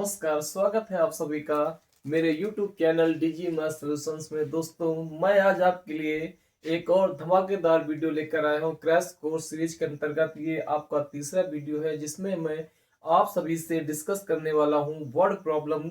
नमस्कार, स्वागत है आप सभी का मेरे YouTube channel DG math solutions में। दोस्तों, मैं आज आपके लिए एक और धमाकेदार वीडियो लेकर आया हूं। क्रैश कोर्स सीरीज के अंतर्गत ये आपका तीसरा वीडियो है, जिसमें मैं आप सभी से डिस्कस करने वाला हूं वर्ड प्रॉब्लम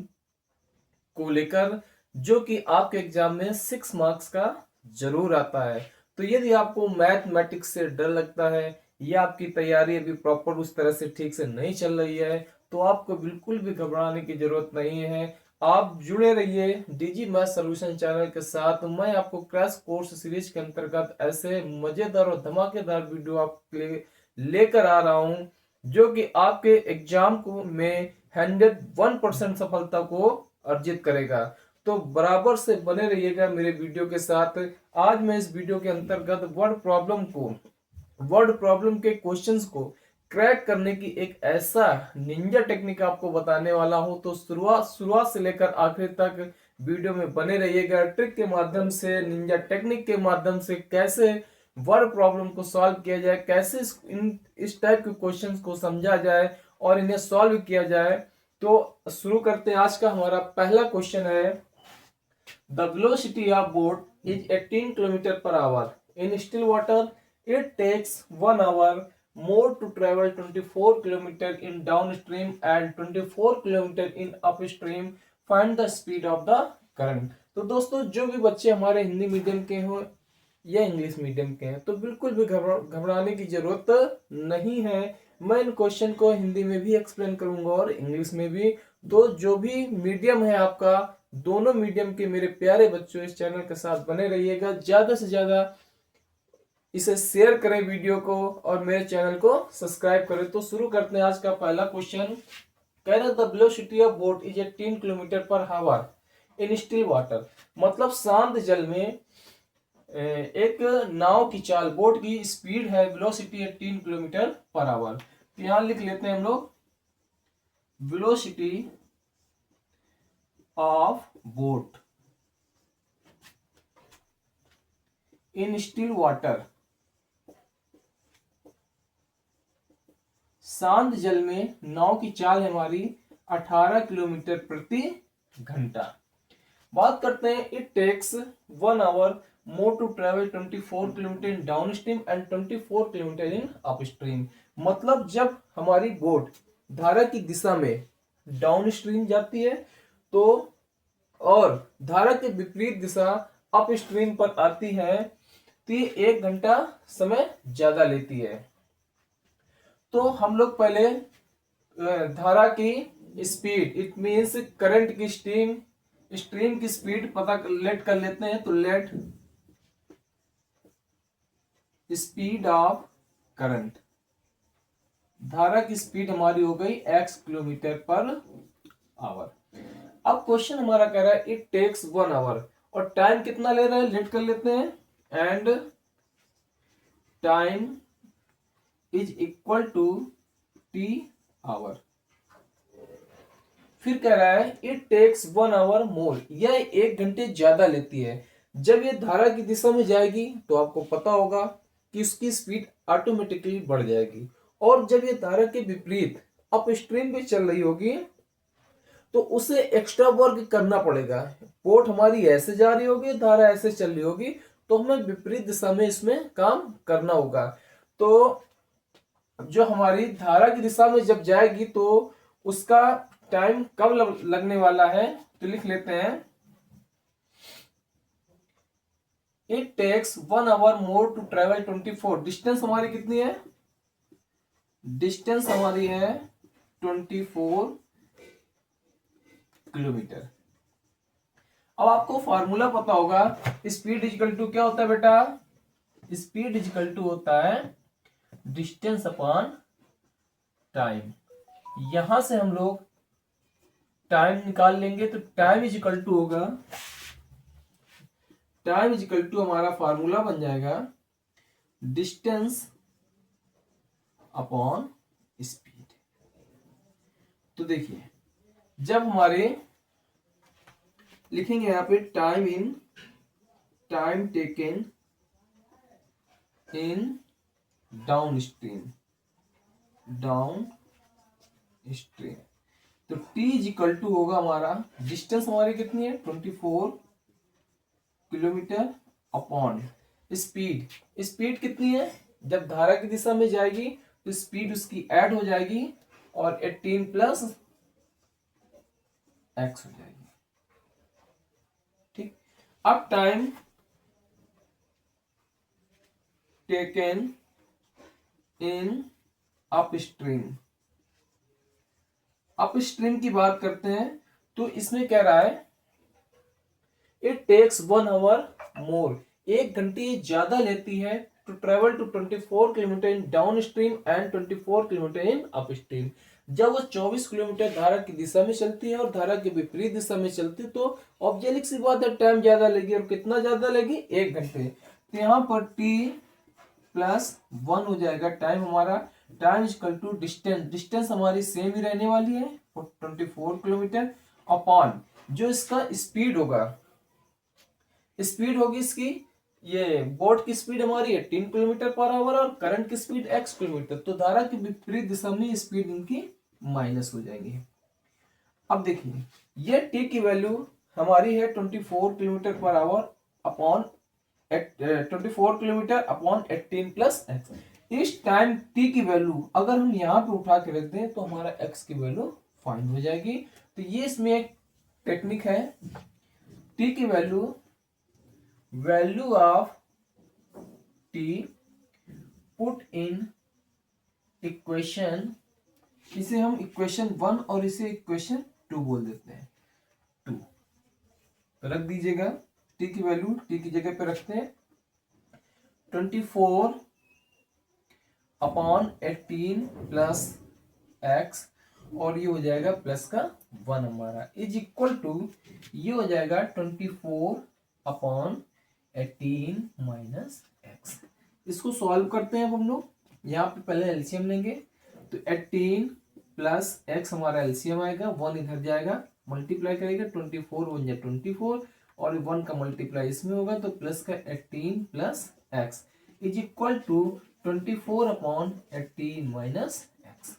को लेकर, जो कि आपके एग्जाम में 6 मार्क्स का जरूर आता है। तो यदि आपको मैथमेटिक्स से डर लगता है या आपकी तैयारी अभी प्रॉपर उस तरह से ठीक से नहीं चल रही है, तो आपको बिल्कुल भी घबराने की जरूरत नहीं है। आप जुड़े रहिए डीजी मैथ सॉल्यूशन चैनल के साथ। मैं आपको क्रैश कोर्स सीरीज के अंतर्गत ऐसे मजेदार और धमाकेदार वीडियो आपके लिए लेकर आ रहा हूं, जो कि आपके एग्जाम को में 101% सफलता को अर्जित करेगा। तो बराबर से बने रहिएगा मेरे वीडियो के साथ। आज मैं इस वीडियो के अंतर्गत वर्ड प्रॉब्लम के क्वेश्चंस को क्रैक करने की एक ऐसा निंजा टेक्निक आपको बताने वाला हूं। तो शुरुआत से लेकर आखिर तक वीडियो में बने रहिएगा। ट्रिक के माध्यम से, निंजा टेक्निक के माध्यम से कैसे वर्ड प्रॉब्लम को सॉल्व किया जाए, कैसे इस टाइप के क्वेश्चंस को समझा जाए और इन्हें सॉल्व किया जाए। तो शुरू करते हैं। आज का हमारा पहला क्वेश्चन है, the velocity of boat is 18 kilometre per hour in still water. It takes 1 hour more to travel 24 kilometer in downstream and 24 kilometer in upstream. Find the speed of the current. तो दोस्तों, जो भी बच्चे हमारे Hindi medium के हों या English medium के हैं, तो बिल्कुल भी घबराने की जरूरत नहीं है। मैं इन क्वेश्चन को हिंदी में भी एक्सप्लेन करूंगा और इंग्लिश में भी। तो जो भी मीडियम है आपका, दोनों मीडियम के मेरे प्यारे बच्चों, इस चैनल के साथ बने रहिएगा। ज्यादा से ज्यादा इसे शेयर करें वीडियो को और मेरे चैनल को सब्सक्राइब करें। तो शुरू करते हैं आज का पहला क्वेश्चन। कह रहा the velocity of boat is 18 kilometre per hour in still water. मतलब शांत जल में एक नाव की चाल, बोट की स्पीड है, वेलोसिटी 18 किलोमीटर पर आवर। तो यहां लिख लेते हैं हम लोग, velocity of boat in still water, शांत जल में नाव की चाल है हमारी 18 किलोमीटर प्रति घंटा। बात करते हैं, it takes 1 hour more to travel 24 kilometre in downstream and 24 kilometre in upstream. मतलब जब हमारी बोट धारा की दिशा में डाउन स्ट्रीम जाती है तो, और धारा के विपरीत दिशा अप स्ट्रीम पर आती है, तो ये 1 घंटा समय ज्यादा लेती है। तो हम लोग पहले धारा की स्पीड, इट मींस करंट की स्ट्रीम की स्पीड पता लेट कर लेते हैं। तो लेट स्पीड ऑफ करंट, धारा की स्पीड हमारी हो गई x किलोमीटर पर आवर। अब क्वेश्चन हमारा कह रहा है इट टेक्स 1 आवर, और टाइम कितना ले रहा है लेट कर लेते हैं, and time is equal to T hour. फिर कह रहा है इट टेक्स 1 आवर मोर, यह 1 घंटे ज्यादा लेती है। जब ये धारा की दिशा में जाएगी तो आपको पता होगा कि उसकी स्पीड ऑटोमेटिकली बढ़ जाएगी, और जब ये धारा के विपरीत अप स्ट्रीम पे चल रही होगी तो उसे एक्स्ट्रा वर्क करना पड़ेगा। बोट हमारी ऐसे जा रही होगी, धारा ऐसे चल रही होगी, तो हमें विपरीत दिशा में इसमें काम करना होगा। तो जो हमारी धारा की दिशा में जब जाएगी तो उसका टाइम कब लगने वाला है, तो लिख लेते हैं, it takes 1 hour more to travel 24। Distance हमारी कितनी है, डिस्टेंस हमारी है 24 किलोमीटर। अब आपको फार्मूला पता होगा, स्पीड इक्वल टू क्या होता है बेटा, स्पीड इक्वल टू होता है डिस्टेंस अपॉन टाइम। यहां से हम लोग टाइम निकाल लेंगे, तो टाइम इज इक्वल टू होगा, टाइम इज इक्वल टू हमारा फार्मूला बन जाएगा डिस्टेंस अपॉन स्पीड। तो देखिए, जब हमारे लिखेंगे यहां पे time taken in down stream, तो t इज इक्वल टू होगा हमारा, डिस्टेंस हमारी कितनी है 24 किलोमीटर अपॉन स्पीड। स्पीड कितनी है, जब धारा की दिशा में जाएगी तो स्पीड उसकी ऐड हो जाएगी और 18 प्लस x हो जाएगी। ठीक, अब time taken in upstream, upstream की बात करते हैं तो इसमें कह रहा है इट टेक्स 1 आवर मोर, 1 घंटे ज्यादा लेती है to travel to 24 kilometre in downstream and 24 kilometre in upstream. जब वो 24 किलोमीटर धारा की दिशा में चलती है और धारा के विपरीत दिशा में चलती है तो ऑब्जेक्ट सी बात है टाइम ज्यादा लेगी, और कितना ज्यादा लेगी 1 घंटे। तो यहाँ पर t प्लस 1 हो जाएगा टाइम हमारा, time equal to distance, distance हमारी सेम ही रहने वाली है 24 किलोमीटर अपॉन जो इसका स्पीड होगा, स्पीड होगी इसकी, ये बोट की स्पीड हमारी 18 किलोमीटर पर आवर और करंट की स्पीड x किलोमीटर, तो धारा की विपरीत दिशा में स्पीड इनकी माइनस हो जाएगी। अब देखिए ये t की वैल्यू हमारी है 24 kilometre per our upon 24 kilometre upon 18 plus x। इस टाइम t की वैल्यू अगर हम यहाँ पे उठा के रख दें तो हमारा x की वैल्यू फाइंड हो जाएगी। तो ये इसमें एक टेक्निक है, t की value of t put in equation, इसे हम इक्वेशन 1 और इसे इक्वेशन 2 बोल देते हैं 2, तो रख दीजिएगा t की वैल्यू t की जगह पे रखते हैं 24 अपॉन 18 प्लस x और ये हो जाएगा प्लस का 1 हमारा इज इक्वल टू ये हो जाएगा 24 अपॉन 18 माइनस x। इसको सॉल्व करते हैं अब हम लोग, यहाँ पे पहले एलसीएम लेंगे तो 18 प्लस x हमारा एलसीएम आएगा, 1 इधर जाएगा मल्टीप्लाई करेगा 24 1 जा 24 और 1 का मल्टीप्लाई इसमें होगा तो प्लस का 18 plus x is equal to 24 upon 18 minus x।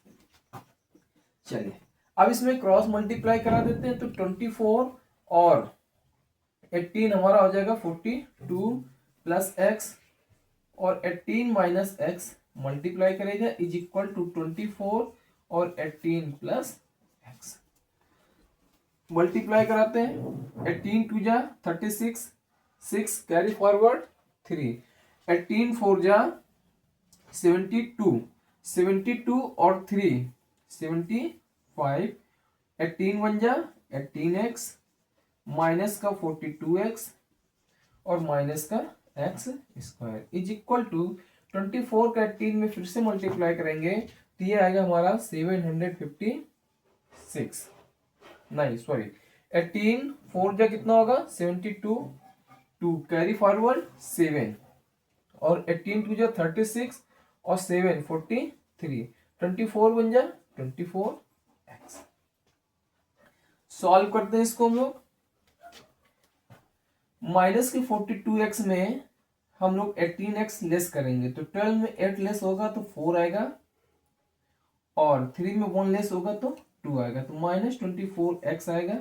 चलिए अब इसमें क्रॉस मल्टीप्लाई करा देते हैं तो 24 और 18 हमारा हो जाएगा 42 प्लस x और 18 माइनस x मल्टीप्लाई करेगा इज इक्वल टू 24 और 18 प्लस x। मल्टीप्लाई कराते हैं 18 टू जा 36, 6 कैरी फॉरवर्ड 3, 18 4 जा 72, 72 और 3 75, 18 1 जा 18x माइनस का 42x और माइनस का x square is equal to 24 का 18 में फिर से मल्टीप्लाई करेंगे तो ये आएगा हमारा 756, नहीं सॉरी 18 4 जा कितना होगा 72, 2 कैरी फॉरवर्ड 7 और 18 2 जा 36 और 7 43, 24 बन जा 24x। सॉल्व करते हैं इसको हम लोग, माइनस के 42x में हम लोग 18x लेस करेंगे तो 12 में 8 लेस होगा तो 4 आएगा और 3 में 1 लेस होगा तो 2 आएगा तो माइनस 24x आएगा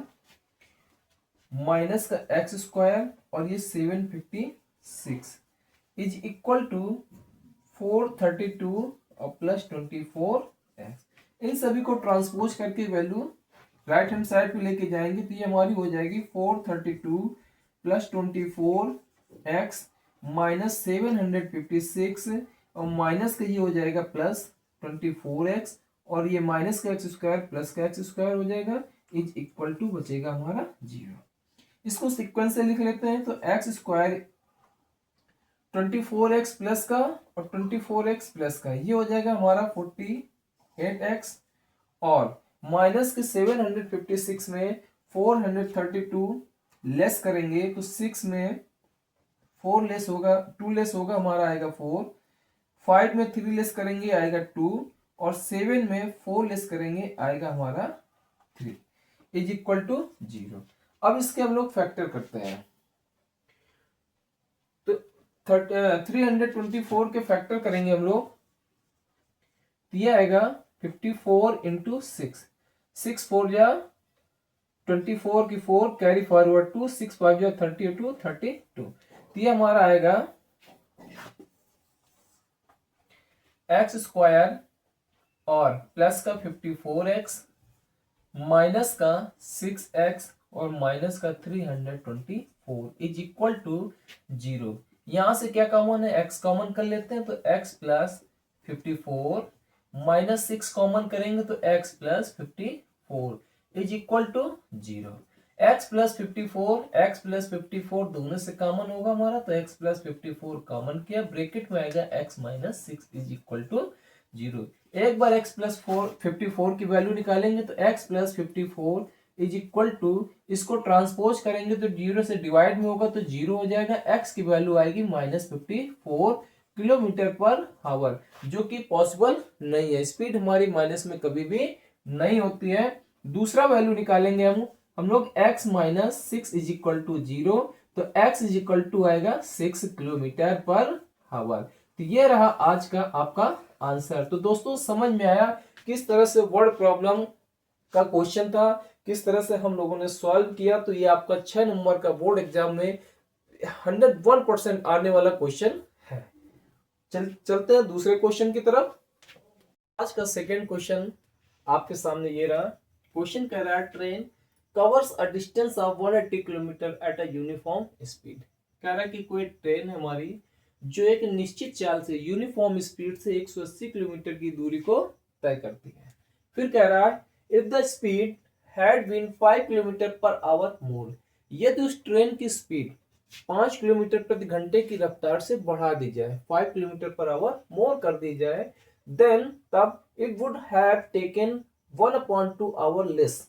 माइनस का x स्क्वायर और ये 756 इज इक्वल टू 432 और प्लस 24x। इन सभी को ट्रांसपोज करके वैल्यू राइट हैंड साइड पे लेके जाएंगे तो ये हमारी हो जाएगी 432 प्लस 24x माइनस 756 और माइनस का ये हो जाएगा प्लस 24x और ये माइनस का एक्स स्क्वायर प्लस का एक्स स्क्वायर हो जाएगा इज इक्वल टू बचेगा हमारा 0। इसको सीक्वेंस से लिख लेते हैं तो एक्स स्क्वायर 24x प्लस का और 24x प्लस का ये हो जाएगा हमारा 48x और माइनस के 756 में 432 लेस करेंगे तो 6 में 4 लेस होगा 2 लेस होगा हमारा आएगा 4, 5 में 3 लेस करेंगे आएगा 2 और 7 में 4 लेस करेंगे आएगा हमारा 3 इज इक्वल टू 0। अब इसके हम लोग फैक्टर करते हैं तो 324 के फैक्टर करेंगे हम लोग, ये आएगा 54 इंटू 6, 6 4 जा 24 की 4 कैरी फॉरवर्ड 2, 6 5 जा 32 32। तो ये हमारा आएगा एक्स स्क्वायर और प्लस का 54x माइनस का 6x और माइनस का 324 इज इक्वल टू 0। यहां से क्या कॉमन है, x कॉमन कर लेते हैं, तो x प्लस 54 माइनस 6 कॉमन करेंगे तो x plus 54 is equal to 0। x plus 54 दोनों से कॉमन होगा हमारा, तो x प्लस 54 कॉमन किया, ब्रैकेट में आएगा x minus 6 is equal to 0। एक बार x प्लस 54 की वैल्यू निकालेंगे तो x plus 54 is equal to, इसको ट्रांसपोज करेंगे तो 0 से डिवाइड में होगा तो 0 हो जाएगा, x की वैल्यू आएगी माइनस 54 किलोमीटर पर आवर, जो कि पॉसिबल नहीं है। स्पीड हमारी माइनस में कभी भी नहीं होती है। दूसरा वैल्यू निकालेंगे हम लोग x minus 6 is equal to 0, तो x इज इक्वल टू आएगा 6 किलोमीटर पर आवर। तो ये रहा आज का आपका आंसर। तो दोस्तों समझ में आया किस तरह से वर्ड प्रॉब्लम का क्वेश्चन था, किस तरह से हम लोगों ने सॉल्व किया। तो ये आपका 6 नंबर का बोर्ड एग्जाम में 101% आने वाला क्वेश्चन है। चलते हैं दूसरे क्वेश्चन की तरफ। आज का सेकेंड क्वेश्चन आपके सामने ये रहा। क्वेश्चन कह रहा है train covers a distance of 180 kilometre at a uniform speed. कह रहा है कि कोई ट्रेन हमारी जो एक निश्चित चाल से यूनिफॉर्म स्पीड से 180 किलोमीटर की दूरी को तय करती है। फिर कह रहा है if the speed had been 5 kilometre per hour more, यदि उस ट्रेन की स्पीड 5 किलोमीटर प्रति घंटे की रफ्तार से बढ़ा दी जाए, 5 किलोमीटर पर आवर मोर कर दी जाए, देन तब it would have taken 1/2 our less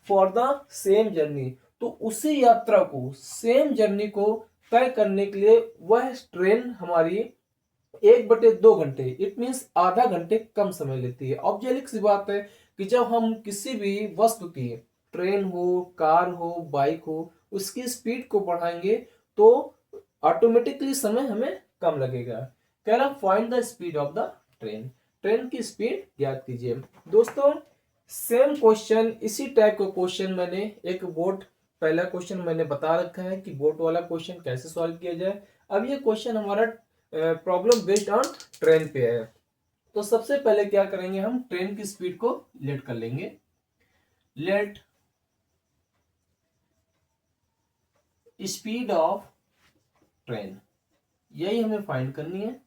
for the same journey. तो उसी यात्रा को, सेम जर्नी को तय करने के लिए वह ट्रेन हमारी 1/2 घंटे, इट मीन्स आधा घंटे कम समय लेती है। ऑब्जेक्ट सी बात है कि जब हम किसी भी वस्तु की, ट्रेन हो, कार हो, बाइक हो, उसकी स्पीड को बढ़ाएंगे तो ऑटोमेटिकली समय हमें कम लगेगा। कह रहा find the speed of the train, train की स्पीड ज्ञात कीजिए। दोस्तों सेम क्वेश्चन, इसी टाइप का क्वेश्चन मैंने एक बोर्ड, पहला क्वेश्चन मैंने बता रखा है कि बोर्ड वाला क्वेश्चन कैसे सॉल्व किया जाए। अब ये क्वेश्चन हमारा प्रॉब्लम बेस्ड ऑन ट्रेन पे है। तो सबसे पहले क्या करेंगे, हम ट्रेन की स्पीड को लेट कर लेंगे। लेट स्पीड ऑफ ट्रेन, यही हमें फाइंड करनी है।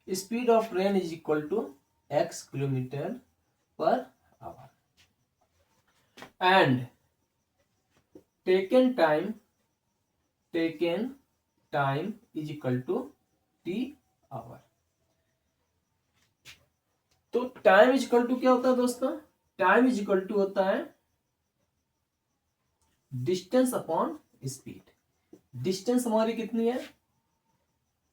Speed of train is equal to x kilometre per hour and taken time is equal to t hour. तो टाइम इज इक्वल टू क्या होता है दोस्तों, टाइम इज इक्वल टू होता है डिस्टेंस अपॉन स्पीड। डिस्टेंस हमारी कितनी है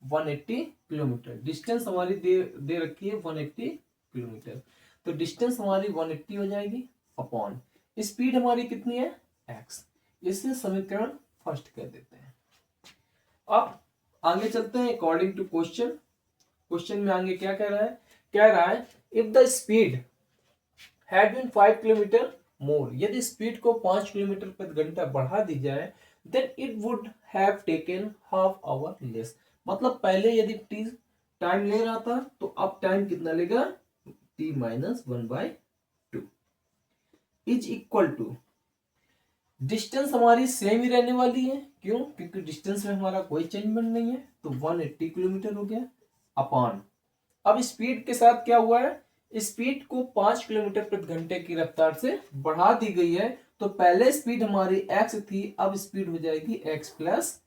180 किलोमीटर, डिस्टेंस हमारी दे रखी है 180 किलोमीटर, तो डिस्टेंस हमारी 180 हो जाएगी अपॉन स्पीड हमारी कितनी है x। इससे समीकरण फर्स्ट कर देते हैं। अब आगे चलते हैं अकॉर्डिंग टू क्वेश्चन। क्वेश्चन में आगे क्या कह रहा है if the speed had been 5 kilometre more, यदि स्पीड को 5 किलोमीटर प्रति घंटा बढ़ा दी जाए, then it would have taken half hour less. मतलब पहले यदि टी टाइम ले रहा था तो अब टाइम कितना लेगा t minus 1/2 is equal to, distance हमारी सेम ही रहने वाली है, क्यों, क्योंकि डिस्टेंस में हमारा कोई चेंजमेंट नहीं है, तो 180 किलोमीटर हो गया अपॉन, अब स्पीड के साथ क्या हुआ है, स्पीड को 5 किलोमीटर प्रति घंटे की रफ्तार से बढ़ा दी गई है। तो पहले स्पीड हमारी x थी, अब स्पीड हो जाएगी x plus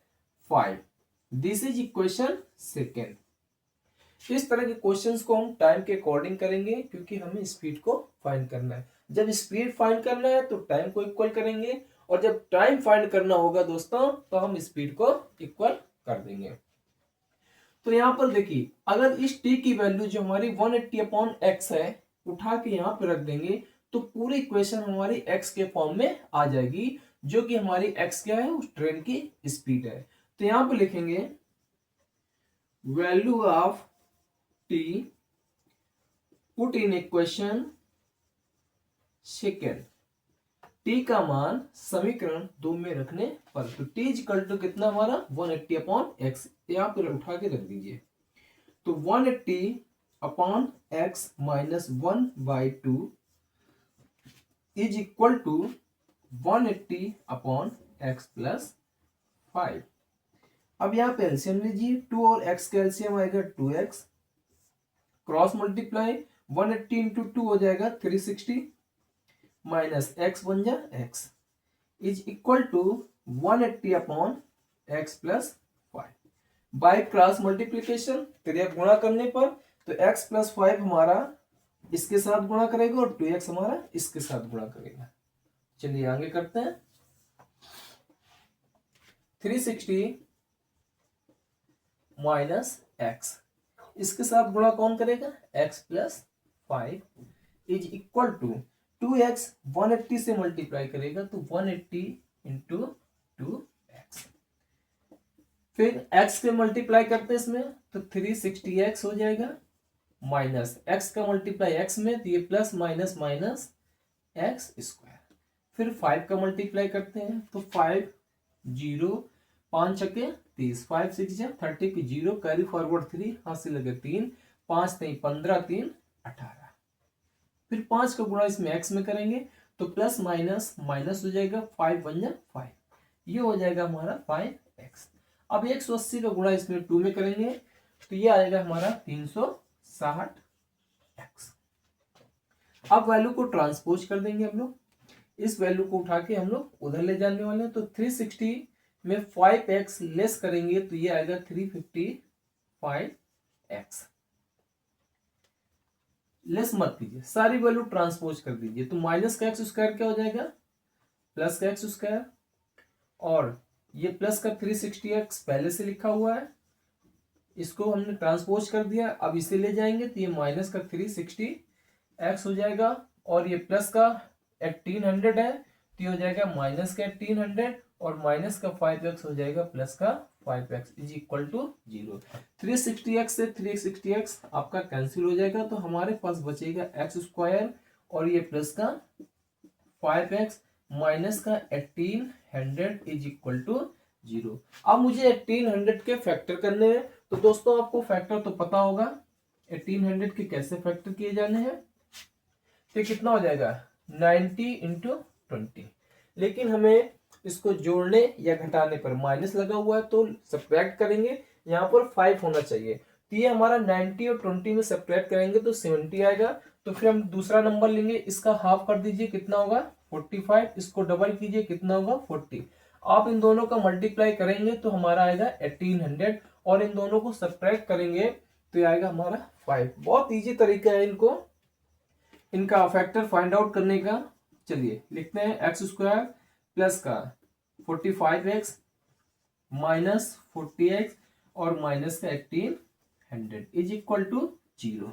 5। This is equation second. इस तरह के क्वेश्चंस को हम टाइम के अकॉर्डिंग करेंगे, क्योंकि हमें स्पीड को फाइंड करना है। जब स्पीड फाइंड करना है तो टाइम को इक्वल करेंगे, और जब टाइम फाइंड करना होगा दोस्तों तो हम स्पीड को इक्वल कर देंगे। तो यहां पर देखिए, अगर इस t की वैल्यू जो हमारी 180 अपॉन x है उठा के यहां पे रख देंगे तो पूरी इक्वेशन हमारी x के फॉर्म में आ जाएगी, जो कि हमारी x क्या है, उस ट्रेन की स्पीड है। तो यहां पे लिखेंगे value of t put in equation second. T का मान समीकरण 2 में रखने पर, तो टी इक्वल टू कितना हमारा 180 अपॉन एक्स, यहाँ पर उठा के रख दीजिए। तो 180 upon X minus 1/2 is equal to 180 upon X plus 5। अब यहाँ पे एलसीएम लीजिए, 2 और x का एलसीएम आएगा 2x, क्रॉस मल्टीप्लाई 180 इंटू 2 हो जाएगा 360 माइनस x बन जा x is equal to 180 upon x plus 5 by cross multiplication, क्रिया गुणा करने पर, तो x प्लस 5 हमारा इसके साथ गुणा करेगा और 2x हमारा इसके साथ गुणा करेगा। चलिए आगे करते हैं। 360 माइनस एक्स, इसके साथ गुणा कौन करेगा, x plus 5 is equal to 2x 180 से मल्टीप्लाई करेगा तो 180 इंटू 2x, फिर x से मल्टीप्लाई करते हैं इसमें तो 360x हो जाएगा, माइनस x का मल्टीप्लाई x में तो ये plus minus minus x square, फिर 5 का मल्टीप्लाई करते हैं तो 5 0 5 छक्के 30, 5 6 30 की 0 कैरी फॉरवर्ड 3 हाथ से लगे 3 5 3 15 3 18, फिर 5 का गुणा इसमें x में करेंगे तो प्लस माइनस माइनस हो जाएगा 5 1 जा 5, ये हो जाएगा हमारा 5x। अब 180 का गुणा इसमें 2 में करेंगे तो ये आएगा हमारा 360x। अब वैल्यू को ट्रांसपोज कर देंगे हम लोग, इस वैल्यू को उठा के हम लोग उधर ले जाने वाले हैं, तो 360 में 5x लेस करेंगे तो ये आएगा 355x। लेस मत कीजिए, सारी वैल्यू ट्रांसपोज कर दीजिए, तो माइनस का एक्स स्क्वायर क्या हो जाएगा, प्लस का एक्स स्क्वायर, और ये प्लस का 360x पहले से लिखा हुआ है, इसको हमने ट्रांसपोज कर दिया, अब इसे ले जाएंगे तो ये माइनस का 360x हो जाएगा, और ये प्लस का 1800 है तो ये हो जाएगा माइनस का 1800, और माइनस का 5x हो जाएगा प्लस का 5x is equal to 0। 360x से 360x आपका कैंसिल हो जाएगा, तो हमारे पास बचेगा x स्क्वायर और ये प्लस का 5x माइनस का 1800 इज इक्वल टू 0। अब मुझे 1800 के फैक्टर करने हैं, तो दोस्तों आपको फैक्टर तो पता होगा 1800 के कैसे फैक्टर किए जाने हैं, तो कितना हो जाएगा 90 इंटू 20, लेकिन हमें इसको जोड़ने या घटाने पर माइनस लगा हुआ है तो सब्ट्रैक्ट करेंगे, यहाँ पर 5 होना चाहिए, तो ये हमारा 90 और 20 में सब्ट्रैक्ट करेंगे तो 70 आएगा, तो फिर हम दूसरा नंबर लेंगे, इसका हाफ कर दीजिए कितना होगा 45, इसको डबल कीजिए कितना होगा 40, आप इन दोनों का मल्टीप्लाई करेंगे तो हमारा आएगा 1800, और इन दोनों को सब्ट्रैक्ट करेंगे तो ये आएगा हमारा 5। बहुत इजी तरीका है इनका फैक्टर फाइंड आउट करने का। चलिए लिखते हैं एक्स स्क्वायर प्लस का 45x माइनस 40x और माइनस का 1800 इज इक्वल टू 0।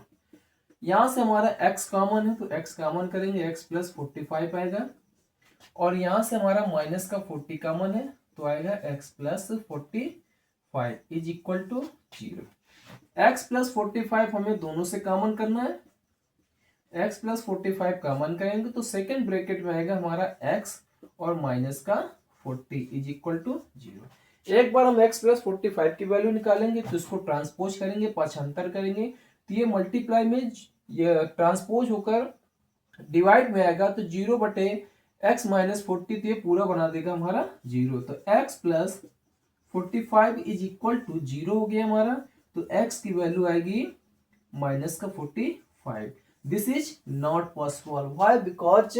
यहां से हमारा x कॉमन है तो x कॉमन करेंगे, x प्लस 45 आएगा, और यहां से हमारा माइनस का 40 कॉमन है तो आएगा x plus 45 is equal to 0। x plus 45 हमें दोनों से कॉमन करना है, x प्लस 45 कॉमन करेंगे तो सेकेंड ब्रैकेट में आएगा हमारा x और माइनस का 40 इज इक्वल टू 0। एक बार हम x प्लस 45 की वैल्यू निकालेंगे तो इसको ट्रांसपोज करेंगे, पक्षांतर करेंगे तो ये मल्टीप्लाई में ये ट्रांसपोज होकर डिवाइड में आएगा तो 0 बटे x माइनस 40, तो ये पूरा बना देगा हमारा 0, तो x plus 45 is equal to 0 हो गया हमारा, तो x की वैल्यू आएगी माइनस का 45। This is not possible, why, because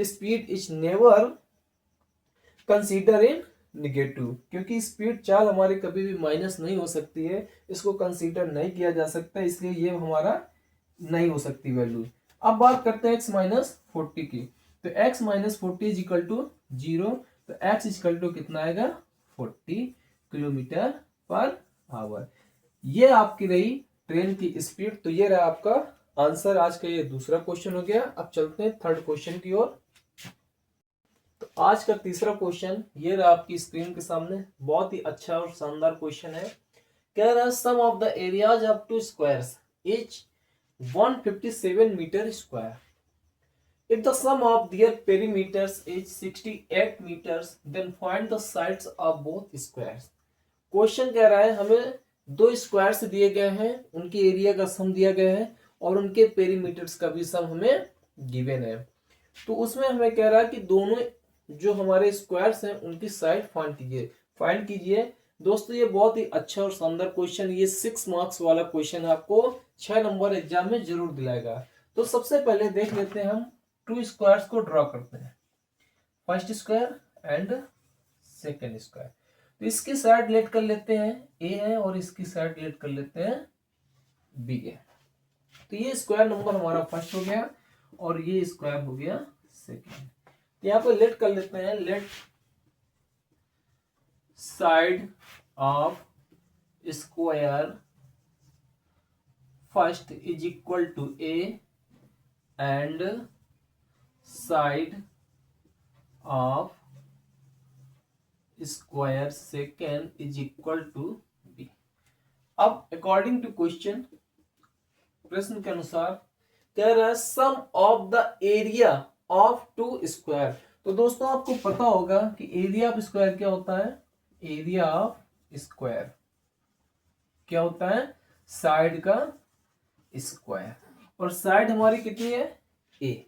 speed is never consider in negative, क्योंकि स्पीड चाल हमारी कभी भी माइनस नहीं हो सकती है, इसको कंसीडर नहीं किया जा सकता, इसलिए ये हमारा नहीं हो सकती वैल्यू। अब बात करते हैं x माइनस 40 की, तो x minus 40 is equal to 0, तो x इज इक्वल टू कितना आएगा 40 किलोमीटर पर आवर। ये आपकी रही ट्रेन की स्पीड, तो ये रहा आपका आंसर। आज का ये दूसरा क्वेश्चन हो गया। अब चलते हैं थर्ड क्वेश्चन की ओर। तो आज का तीसरा क्वेश्चन ये रहा आपकी स्क्रीन के सामने, बहुत ही अच्छा और शानदार क्वेश्चन है। कह रहा है sum of the areas of two squares is 157 metre square, If the sum of their perimeters is 68 meters, then find the sides of both squares. Question कह रहा है हमें दो स्क्वायर्स दिए गए हैं, उनके एरिया का सम दिया गया है और उनके पेरीमीटर्स का भी सम हमें गिवन है। तो उसमें हमें कह रहा है कि दोनों जो हमारे स्क्वायर्स हैं उनकी साइड फाइंड कीजिए। फाइंड कीजिए दोस्तों, ये बहुत ही अच्छा और शानदार क्वेश्चन, ये 6 मार्क्स वाला क्वेश्चन आपको 6 नंबर एग्जाम में जरूर दिलाएगा। तो सबसे पहले देख लेते हैं, हम टू स्क्वायर्स को ड्रॉ करते हैं, first square and second square. तो इसकी साइड लेट कर लेते हैं ए है और इसकी साइड लेट कर लेते हैं बी है। तो ये स्क्वायर नंबर हमारा फर्स्ट हो गया और ये स्क्वायर हो गया सेकेंड। तो यहाँ पर लेट कर लेते हैं, let side of square first is equal to A and side of square second is equal to B. अब अकॉर्डिंग टू क्वेश्चन, प्रश्न के अनुसार कह रहा है sum of the area of two square. तो दोस्तों आपको पता होगा कि एरिया ऑफ स्क्वायर क्या होता है, एरिया ऑफ स्क्वायर क्या होता है, साइड का स्क्वायर, और साइड हमारी कितनी है ए।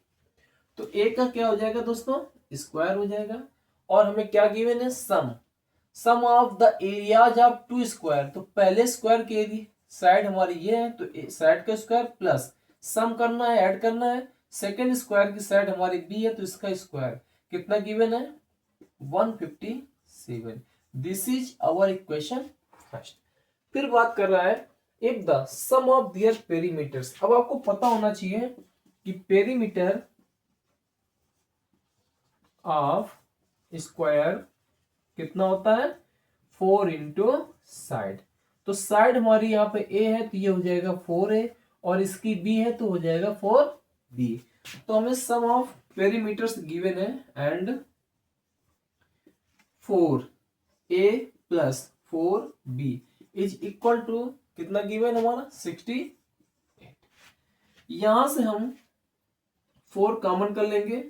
तो ए का क्या हो जाएगा दोस्तों, स्क्वायर हो जाएगा। और हमें क्या गिवन है, sum, sum of the areas of two square. तो पहले स्क्वायर के एरिया साइड हमारी ये है, तो साइड का स्क्वायर प्लस सम करना है, ऐड करना है। सेकेंड स्क्वायर की साइड हमारी बी है, तो इसका स्क्वायर कितना गिवन है, 157। This is our equation first. फिर बात कर रहा है if the sum of their perimeters. अब आपको पता होना चाहिए कि पेरीमीटर ऑफ स्क्वायर कितना होता है, 4 इंटू साइड। तो साइड हमारी यहाँ पे ए है, तो ये हो जाएगा 4a और इसकी बी है तो हो जाएगा 4b। तो हमें सम ऑफ पेरीमीटर्स गिवन है and 4a plus 4b is equal to कितना गिवन हमारा, 68। यहां से हम 4 कॉमन कर लेंगे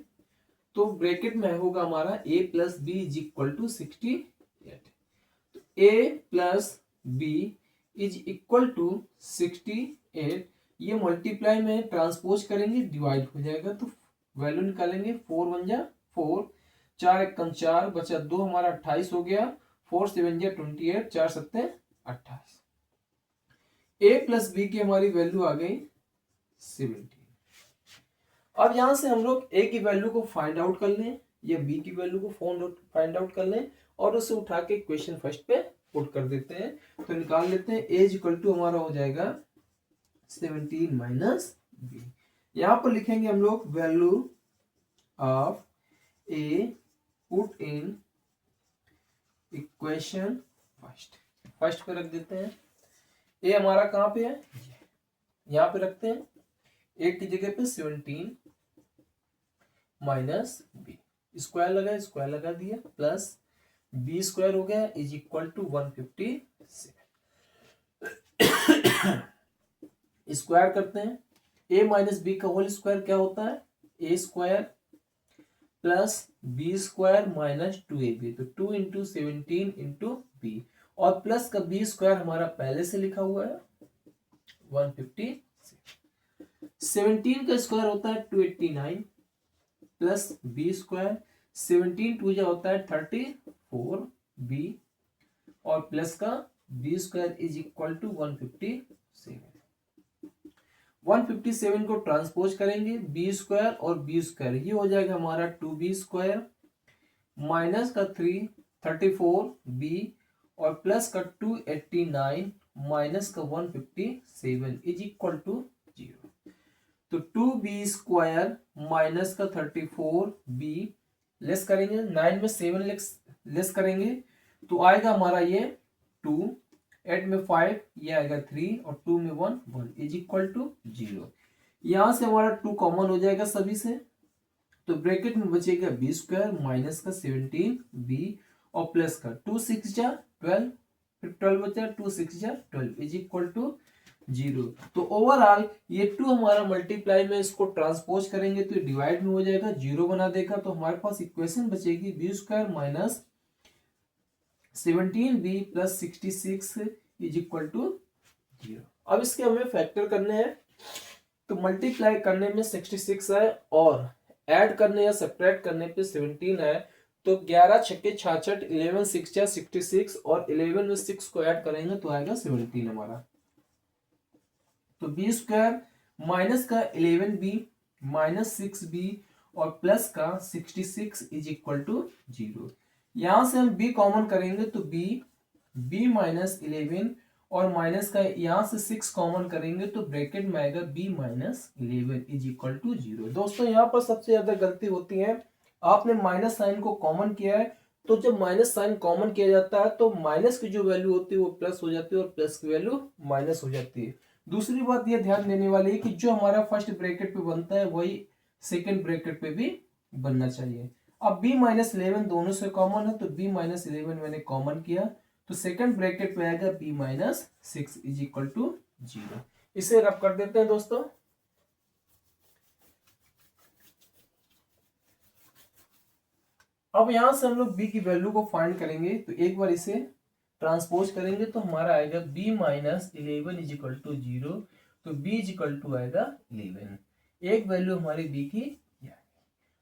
तो ब्रैकेट में होगा हमारा a plus B is equal to 68। तो a plus b is equal to 68। ये मल्टीप्लाई में ट्रांसपोज करेंगे, डिवाइड हो जाएगा तो वैल्यू निकालेंगे, 4 1 जा 4, 4 1 4, बचा 2 हमारा 28 हो गया, 4 7 जा 28, 4 7 28। a प्लस बी की हमारी वैल्यू आ गई 70। अब यहां से हम लोग a की वैल्यू को फाइंड आउट कर लें या b की वैल्यू को फाइंड आउट कर लें और उसे उठा के क्वेश्चन फर्स्ट पे पुट कर देते हैं। तो निकाल लेते हैं, a इक्वल टू हमारा हो जाएगा 17 माइनस b। यहां पर लिखेंगे हम लोग value of a put in equation first पे रख देते हैं। a हमारा कहां पे है, यहां पे रखते हैं, 8 की जगह पे 17 माइनस बी, स्क्वायर लगा दिया, प्लस बी स्क्वायर हो गया इज इक्वल टू 157। स्क्वायर करते हैं, a माइनस बी का होल स्क्वायर क्या होता है, a square plus b square minus 2ab, तो 2 इंटू 17 इंटू बी, और प्लस का बी स्क्वायर हमारा पहले से लिखा हुआ है 157। 17 का स्क्वायर होता है 289 प्लस बी स्क्वायर, 17 टू जा होता है 34 बी, और प्लस का b square is equal to 157। 157 को ट्रांसपोज करेंगे, बी स्क्वायर और बी स्क्वायर, ये हो जाएगा हमारा 2b स्क्वायर माइनस का 34 बी और प्लस का 289 माइनस का 157 इज इक्वल टू 0। तो 2b स्क्वायर माइनस का 34b लेस करेंगे, 9 में 7 लेस करेंगे तो आएगा हमारा ये 2, 8 में 5, ये आएगा 3 और 2 में 1 इज इक्वल टू 0। यहां से हमारा 2 कॉमन हो जाएगा सभी से, तो ब्रैकेट में बचेगा बी स्क्वायर माइनस का 17b और प्लस का 2 6 जा 12, फिर 12 बचा, 2 6 जा 12 इज इक्वल टू जीरो। तो ओवरऑल ये 2 हमारा मल्टीप्लाई में इसको ट्रांसपोज करेंगे तो ये डिवाइड में हो जाएगा, जीरो बना देगा। तो हमारे पास इक्वेशन बचेगी b square minus 17b plus 66 is equal to zero. अब इसके हमें फैक्टर करने हैं, तो मल्टीप्लाई करने में 66 है और ऐड करने या सब्ट्रैक्ट करने पे 17 है। तो 11 छक्के 66, 11 6 66 और 11 में 6 को ऐड करेंगे तो आएगा 17 हमारा। तो बी स्क्वायर माइनस का 11b माइनस 6b और प्लस का 66 इज इक्वल टू जीरो। यहां से हम b कॉमन करेंगे तो b माइनस 11 और माइनस का यहां से 6 कॉमन करेंगे तो ब्रैकेट में आएगा b minus 11 is equal to zero. दोस्तों यहाँ पर सबसे ज्यादा गलती होती है, आपने माइनस साइन को कॉमन किया है, तो जब माइनस साइन कॉमन किया जाता है तो माइनस की जो वैल्यू होती है वो प्लस हो जाती है और प्लस की वैल्यू माइनस हो जाती है। दूसरी बात ये ध्यान देने वाली है कि जो हमारा फर्स्ट ब्रैकेट पे बनता है वही सेकंड ब्रैकेट पे भी बनना चाहिए। अब b माइनस 11 दोनों से कॉमन है तो b माइनस 11 मैंने कॉमन किया तो सेकंड ब्रैकेट पे आएगा b minus 6 is equal to zero. इसे रब कर देते हैं दोस्तों। अब यहां से हम लोग b की वैल्यू को फाइंड करेंगे, तो एक बार इसे ट्रांसपोज करेंगे तो हमारा आएगा b minus 11 is equal to zero. तो b इज इक्वल टू आएगा 11, एक वैल्यू हमारी b की।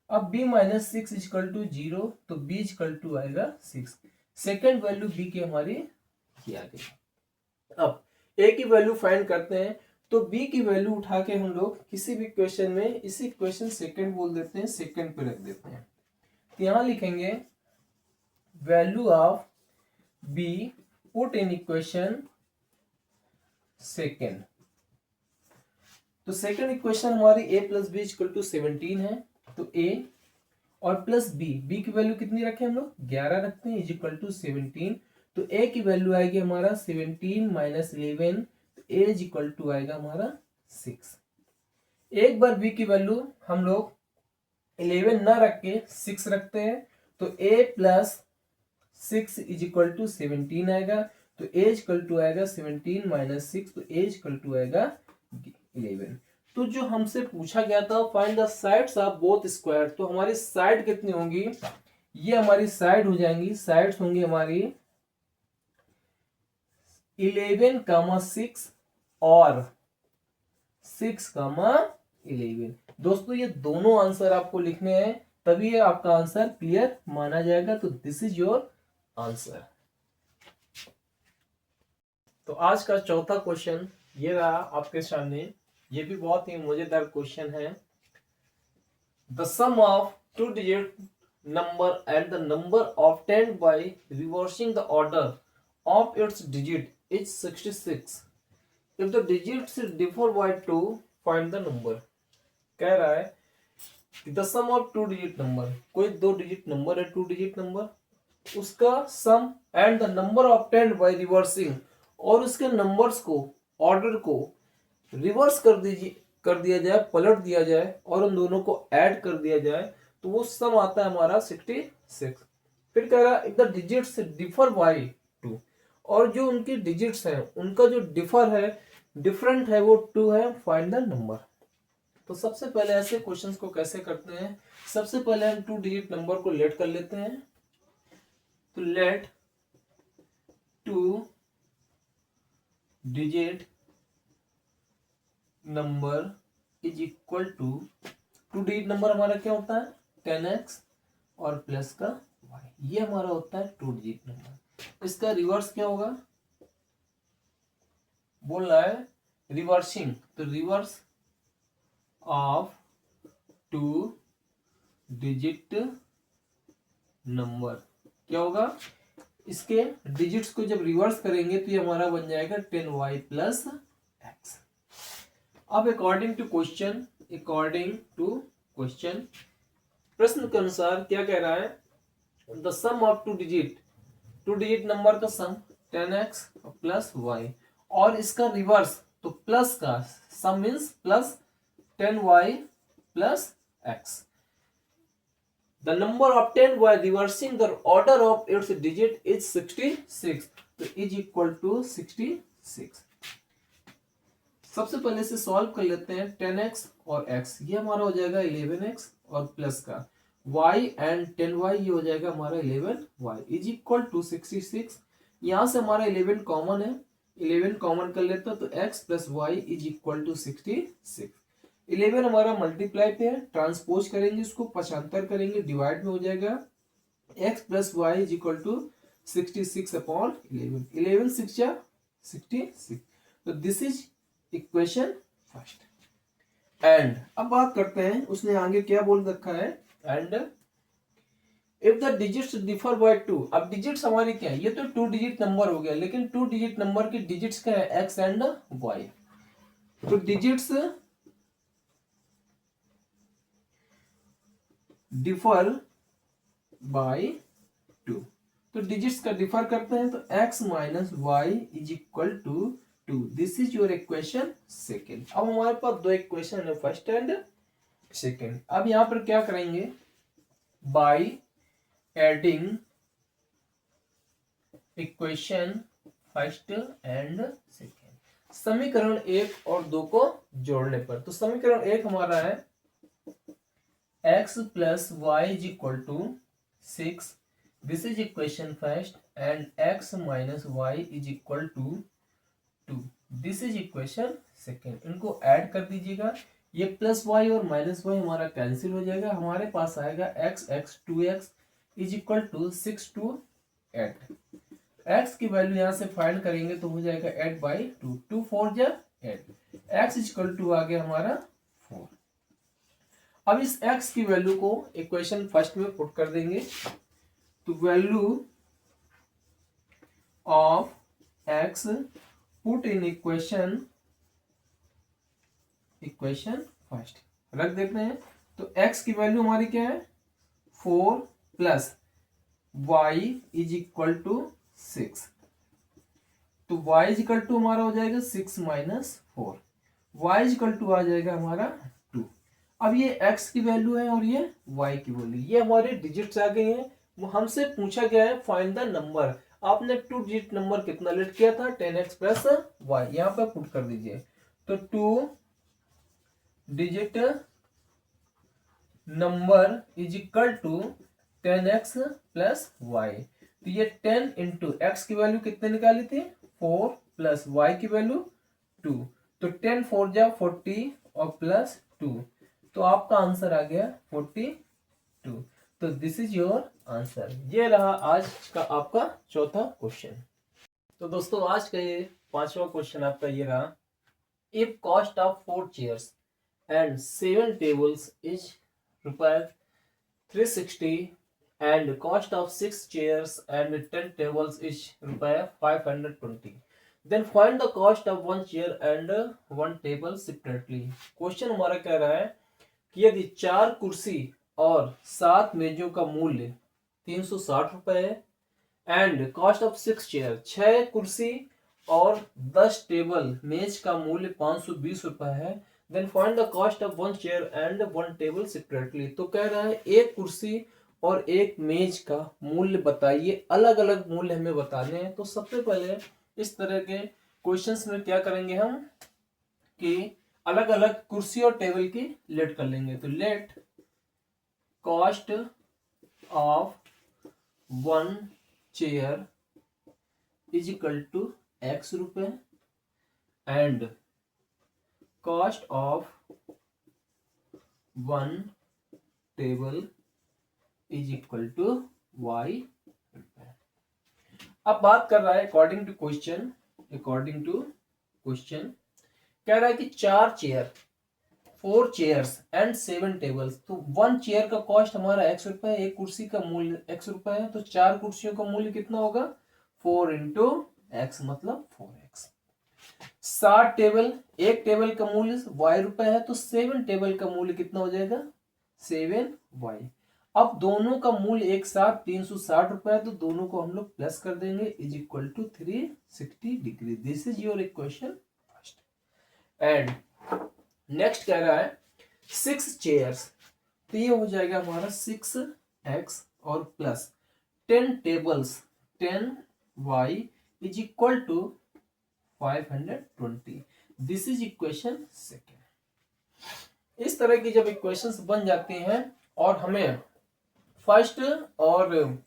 अब b minus 6 is equal to zero तो b इज इक्वल टू आएगा 6, सेकेंड वैल्यू b की हमारी आ गई। अब a की वैल्यू फाइंड करते हैं, तो b की वैल्यू उठा के हम लोग किसी भी क्वेश्चन में इसी इक्वेशन सेकंड बोल देते हैं, सेकंड पे रख देते हैं। तो यहां लिखेंगे value of b put in equation second. तो सेकंड इक्वेशन हमारी a plus b equal to 17 है, तो a और प्लस b की वैल्यू कितनी रखे हम लोग 11 रखते हैं इज इक्वल टू 17। तो a की वैल्यू आएगी हमारा 17 माइनस 11, तो a इज इक्वल टू आएगा हमारा 6। एक बार b की वैल्यू हम लोग 11 ना रख के 6 रखते हैं, तो a plus 6 is equal to 17 आएगा। तो a इज इक्वल टू आएगा 17 माइनस 6, तो a इज इक्वल टू आएगा 11। तो जो हमसे पूछा गया था find the sides of both square, तो हमारी साइड कितनी होंगी, ये हमारी साइड हो जाएंगी, साइड्स होंगी हमारी 11, 6 और 6, 11। दोस्तों ये दोनों आंसर आपको लिखने हैं, तभी ये आपका आंसर क्लियर माना जाएगा। तो दिस इज योर आंसर। तो आज का चौथा क्वेश्चन ये रहा आपके सामने, ये भी बहुत ही मजेदार क्वेश्चन है। The sum of two digit number and the number obtained by reversing the order of its digit is 66। If the digits differ by 2 find the number. कह रहा है कि the sum of two digit number, कोई 2 digit number है, 2 digit number, उसका sum and the number obtained by reversing, और उसके numbers को ऑर्डर को रिवर्स कर दिया जाए, पलट दिया जाए और उन दोनों को ऐड कर दिया जाए, तो वो सम आता है हमारा 66। फिर कह रहा है द डिजिट्स डिफर बाय 2, और जो उनकी डिजिट्स हैं उनका जो डिफर है, डिफरेंट है, वो 2 है, फाइंड द नंबर। तो सबसे पहले ऐसे क्वेश्चंस को कैसे करते हैं, सबसे पहले हम 2 डिजिट नंबर को लेट कर लेते हैं। तो let 2 digit number is equal to, 2 digit number हमारा क्या होता है 10x और प्लस का y, ये हमारा होता है 2 डिजिट नंबर। इसका रिवर्स क्या होगा, बोल रहा है रिवर्सिंग, तो रिवर्स ऑफ 2 डिजिट नंबर क्या होगा, इसके डिजिट्स को जब रिवर्स करेंगे तो ये हमारा बन जाएगा 10y प्लस x। अब अकॉर्डिंग टू क्वेश्चन, प्रश्न के अनुसार क्या कह रहा है, the sum of 2 digit number का सम 10x प्लस y, और इसका रिवर्स तो प्लस का sum means plus 10y plus x। The number obtained by reversing the order of its digit is 66, तो is equal to 66। सबसे पहले से solve कर लेते हैं 10x और x, ये हमारा हो जाएगा 11x और प्लस का y एंड 10y, ये हो जाएगा हमारा 11y इज इक्वल टू 66। यहाँ से हमारा 11 कॉमन है, 11 कॉमन कर लेते हैं तो x plus y is equal to 66। 11 हमारा मल्टीप्लाई पे है, ट्रांसपोज करेंगे इसको, पक्षांतर करेंगे, डिवाइड में हो जाएगा x plus y is equal to 66 upon 11, 11 6 या 66। तो this is equation first. And अब बात करते हैं उसने आगे क्या बोल रखा है, and if the digits differ by 2। अब डिजिट्स हमारे क्या है, ये तो 2 डिजिट नंबर हो गया, लेकिन 2 डिजिट नंबर के डिजिट्स क्या है, x एंड y। तो डिजिट्स डिफर बाय 2, तो डिजिट्स का डिफर करते हैं तो x minus y is equal to 2। This is your equation second. अब हमारे पास दो इक्वेशन है, फर्स्ट एंड सेकेंड। अब यहां पर क्या करेंगे, by adding equation first and second, समीकरण 1 और 2 को जोड़ने पर। तो समीकरण 1 हमारा है x plus y is equal to 6, this is equation first, and x minus y is equal to 2, this is equation second. इनको ऐड कर दीजिएगा, ये प्लस वाई और माइनस वाई हमारा कैंसिल हो जाएगा, हमारे पास आएगा x 2x is equal to 6 to 8। x की वैल्यू यहां से फाइंड करेंगे तो हो जाएगा 8 बाई 2, 2 4 जा 8, x इज इक्वल टू आ गया हमारा 4। अब इस x की वैल्यू को इक्वेशन फर्स्ट में पुट कर देंगे, तो value of x put in equation first रख देते हैं। तो x की वैल्यू हमारी क्या है, 4 plus y is equal to 6, तो y इज इक्वल टू हमारा हो जाएगा 6 minus 4, y is equal to आ जाएगा हमारा 2। अब ये x की वैल्यू है और ये y की वैल्यू, ये हमारे डिजिट्स आ गए हैं। वो हमसे पूछा गया है फाइंड द नंबर, आपने 2 डिजिट नंबर कितना लेट किया था, 10x प्लस y, यहाँ पे पुट कर दीजिए। तो 2 digit number is equal to 10x plus y, तो ये 10 इंटू एक्स की वैल्यू कितने निकाली थी, 4 प्लस वाई की वैल्यू 2, तो 10 4 जा 40 और प्लस 2, तो आपका आंसर आ गया 42। तो दिस इज योर आंसर। ये रहा आज का आपका चौथा क्वेश्चन। तो दोस्तों आज का ये पांचवा क्वेश्चन आपका ये रहा, if cost of 4 chairs and 7 tables is ₹360 and cost of 6 chairs and 10 tables is ₹520, then find the cost of 1 chair and 1 table separately। Question हमारा कह रहा है कि यदि 4 कुर्सी और 7 मेजों का मूल्य ₹360 है, एंड कॉस्ट ऑफ 6 चेयर, 6 कुर्सी और 10 टेबल मेज का मूल्य ₹520 है, then find the cost of 1 chair and 1 table separately. तो कह रहा है एक कुर्सी और एक मेज का मूल्य बताइए, अलग अलग मूल्य हमें बताने हैं। तो सबसे पहले इस तरह के क्वेश्चंस में क्या करेंगे हम कि अलग अलग कुर्सी और टेबल की लेट कर लेंगे। तो let cost of 1 chair is equal to x रुपए and cost of 1 table is equal to y रुपए। अब बात कर रहा है अकॉर्डिंग टू क्वेश्चन, कह रहा है कि 4 चेयर, 4 चेयर्स एंड 7 टेबल्स, तो 1 चेयर का कॉस्ट हमारा x रुपए, एक कुर्सी का मूल्य x रुपए है, तो 4 कुर्सियों का मूल्य कितना होगा, 4 इंटू x मतलब 4x। 7 टेबल, एक टेबल का मूल्य y रुपए है, तो 7 टेबल का मूल्य कितना हो जाएगा, 7y। अब दोनों का मूल्य एक साथ ₹360 है, तो दोनों को हम लोग प्लस कर देंगे, is equal to 360 degree. This is your equation first. And next कह रहा है 6 चेयर्स, तो ये हो जाएगा हमारा 6x और plus 10 tables 10y is equal to 520। This is equation second. इस तरह की जब इक्वेशंस बन जाती हैं और हमें फर्स्ट और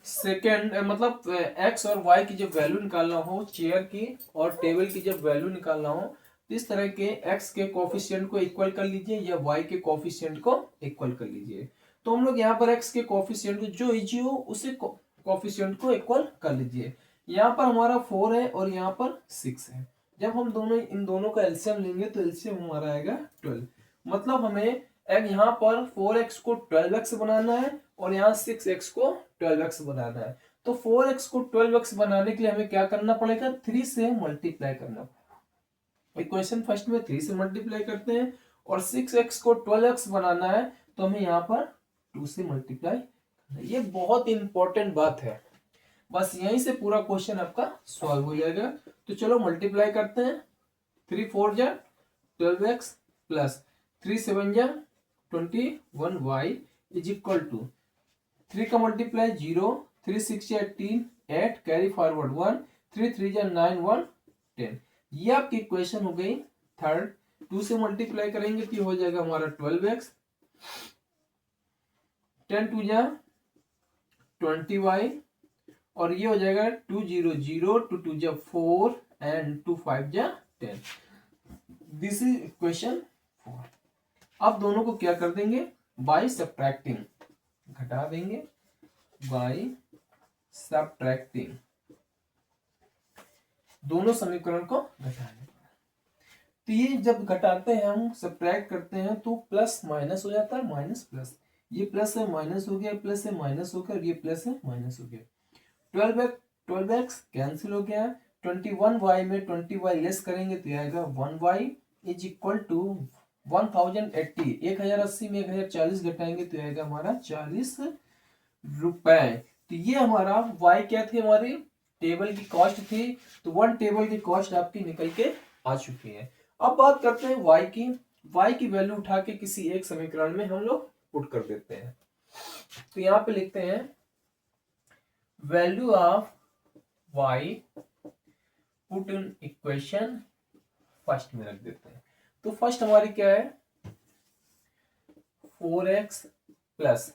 सेकेंड मतलब एक्स और वाई की जब वैल्यू निकालना हो, चेयर की और टेबल की जब वैल्यू निकालना हो, तो इस तरह के एक्स के कोफिशिएंट को इक्वल कर लीजिए या वाई के कोफिशिएंट को इक्वल कर लीजिए। तो हम लोग यहाँ पर एक्स के कोफिशिएंट को जो इजी हो उसे कोफिशिएंट को इक्वल कर लीजिए। यहाँ पर हमारा 4 है और यहाँ पर 6 है। जब हम इन दोनों का एलसीएम लेंगे तो एलसीएम हमारा आएगा 12। मतलब हमें यहाँ पर 4x को 12x बनाना है और यहाँ 6x को 12x बनाना है। तो 4x को 12x बनाने के लिए हमें क्या करना पड़ेगा, 3 से मल्टीप्लाई करना पड़ेगा। इक्वेशन फर्स्ट में 3 से मल्टीप्लाई करते हैं और 6x को 12x बनाना है तो हमें यहाँ पर 2 से मल्टीप्लाई करना है। ये बहुत इंपॉर्टेंट बात है, बस यहीं से पूरा क्वेश्चन आपका सॉल्व हो जाएगा। तो चलो मल्टीप्लाई करते हैं। 3 4 जा 12x प्लस 3 7 जा 21y इज इक्वल टू 3 का मल्टीप्लाई 0, 3 6 या 18, 8 कैरी फॉरवर्ड 1, 3 3 या 9 1 10। ये आपकी इक्वेशन हो गई थर्ड। 2 से मल्टीप्लाई करेंगे तो हो जाएगा हमारा 12x, 10 2 जा 20y और ये हो जाएगा 2 0 0, 2 2 जा 4 एंड 2 5 जा 10। This is equation 4। अब दोनों को क्या कर देंगे, बाय सब्ट्रैक्टिंग, घटा देंगे बाय सब्ट्रैक्टिंग, दोनों समीकरण को घटाने। तो ये जब घटाते हैं हम सब्ट्रैक्ट करते हैं तो प्लस माइनस हो जाता है, माइनस प्लस, ये प्लस है माइनस हो गया, प्लस है माइनस हो गया और ये प्लस है माइनस हो गया। 12x कैंसिल हो गया। 21y में 20y लेस करेंगे तो आएगा 1y इज इक्वल टू 1080। 1080 में 1040 घटाएंगे तो आएगा हमारा 40 रुपए। तो ये हमारा y क्या थी, हमारी टेबल की कॉस्ट थी। तो 1 टेबल की कॉस्ट आपकी निकल के आ चुकी है। अब बात करते हैं y की। y की वैल्यू उठा के किसी एक समीकरण में हम लोग पुट कर देते हैं। तो यहाँ पे लिखते हैं value of y put in equation first में रख देते हैं। तो फर्स्ट हमारी क्या है, 4x plus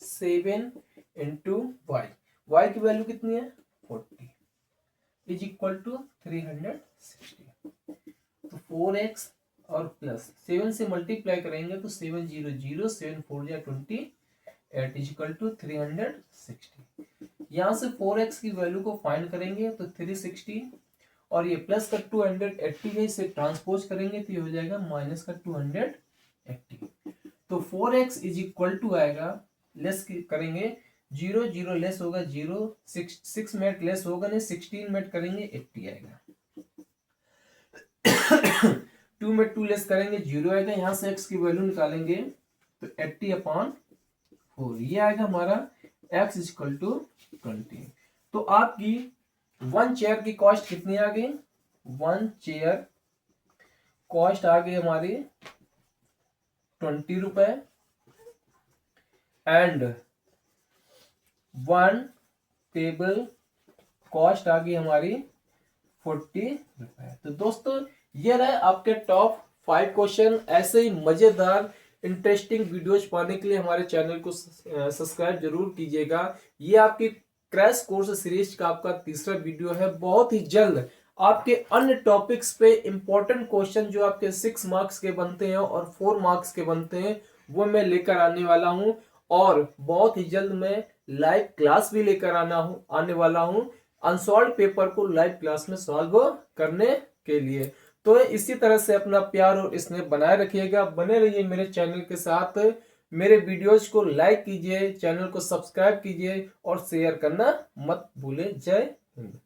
7 into y. Y की वैल्यू कितनी है 40 इज इक्वल टू 360। तो 4x और प्लस 7 से मल्टीप्लाई करेंगे तो 7 0 0, 7 4 या 28 इज इक्वल टू 360। यहाँ से 4x की वैल्यू को फाइंड करेंगे तो 360 और ये प्लस का 280 है, इसे ट्रांसपोज करेंगे तो ये हो जाएगा माइनस का 280। तो 4x इज इक्वल टू आएगा, लेस करेंगे 0 0 लेस होगा 0, 6 मिनट लेस होगा नहीं, 16 मिनट करेंगे 80 आएगा। 2 में 2 लेस करेंगे 0 आएगा। यहाँ से x की वैल्यू निकालेंगे तो 80/4 ये आएगा हमारा x इज इक्वल टू 20। तो आपकी 1 चेयर की कॉस्ट कितनी आ गई, 1 चेयर कॉस्ट आ गई हमारी 20 रुपए एंड 1 टेबल कॉस्ट आ गई हमारी 40 रुपए। तो दोस्तों ये रहे आपके टॉप 5 क्वेश्चन। ऐसे ही मजेदार इंटरेस्टिंग वीडियोज पाने के लिए हमारे चैनल को सब्सक्राइब जरूर कीजिएगा। ये आपकी क्रैश कोर्स सीरीज का आपका तीसरा वीडियो है। बहुत ही जल्द आपके अन्य टॉपिक्स पे इंपॉर्टेंट क्वेश्चन जो आपके 6 मार्क्स के बनते हैं और 4 मार्क्स के बनते हैं वो मैं लेकर आने वाला हूं और बहुत ही जल्द मैं लाइव क्लास भी लेकर आने वाला हूं अनसॉल्व पेपर को लाइव क्लास में सॉल्व करने के लिए। तो इसी तरह से अपना प्यार और स्नेह बनाए रखिएगा, बने रहिए मेरे चैनल के साथ। मेरे वीडियोज को लाइक कीजिए, चैनल को सब्सक्राइब कीजिए और शेयर करना मत भूलें। जय हिंद।